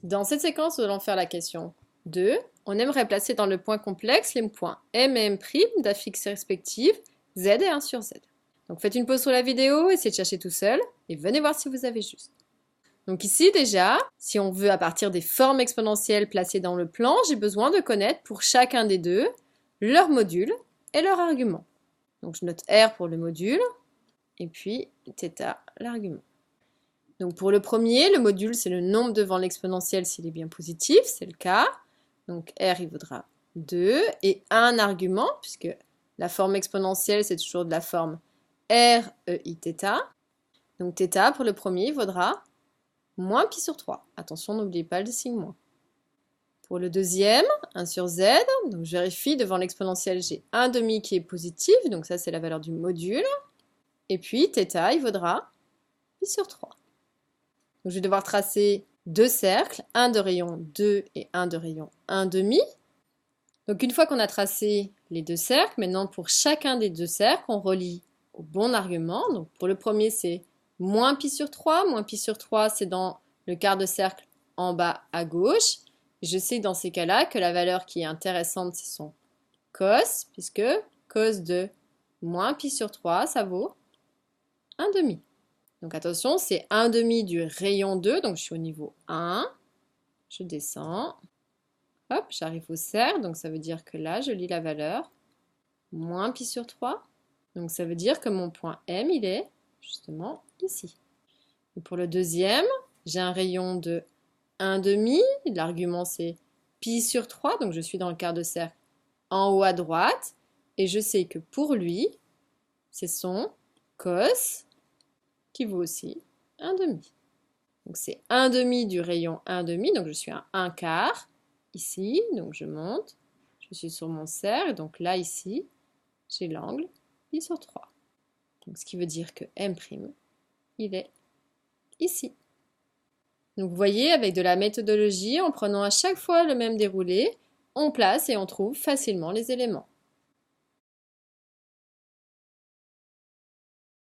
Dans cette séquence, nous allons faire la question 2. On aimerait placer dans le point complexe les points M et M' d'affixes respectives Z et 1 sur Z. Donc faites une pause sur la vidéo, essayez de chercher tout seul et venez voir si vous avez juste. Donc ici déjà, si on veut à partir des formes exponentielles placées dans le plan, j'ai besoin de connaître pour chacun des deux leur module et leur argument. Donc je note R pour le module et puis θ l'argument. Donc pour le premier, le module c'est le nombre devant l'exponentielle s'il est bien positif, c'est le cas. Donc R il vaudra 2 et un argument, puisque la forme exponentielle c'est toujours de la forme R, E, I, θ. Donc θ pour le premier il vaudra moins pi sur 3. Attention, n'oubliez pas le signe moins. Pour le deuxième, 1 sur Z, donc je vérifie devant l'exponentielle, j'ai 1 demi qui est positif, donc ça c'est la valeur du module. Et puis θ, il vaudra pi sur 3. Donc je vais devoir tracer deux cercles, un de rayon 2 et un de rayon 1 demi. Donc une fois qu'on a tracé les deux cercles, maintenant pour chacun des deux cercles, on relie au bon argument. Donc pour le premier, c'est moins pi sur 3. Moins pi sur 3, c'est dans le quart de cercle en bas à gauche. Je sais dans ces cas-là que la valeur qui est intéressante, c'est son cos, puisque cos de moins pi sur 3, ça vaut 1 demi. Donc attention, c'est 1 demi du rayon 2, donc je suis au niveau 1. Je descends. Hop, j'arrive au cercle, donc ça veut dire que là, je lis la valeur moins pi sur 3. Donc ça veut dire que mon point M, il est justement ici. Et pour le deuxième, j'ai un rayon de 1 demi. L'argument, c'est pi sur 3, donc je suis dans le quart de cercle en haut à droite. Et je sais que pour lui, c'est son cos qui vaut aussi 1 demi. Donc c'est 1 demi du rayon 1 demi, donc je suis à 1 quart ici, donc je monte, je suis sur mon cercle, et donc là ici, j'ai l'angle pi sur 3. Donc ce qui veut dire que M', il est ici. Donc vous voyez, avec de la méthodologie, en prenant à chaque fois le même déroulé, on place et on trouve facilement les éléments.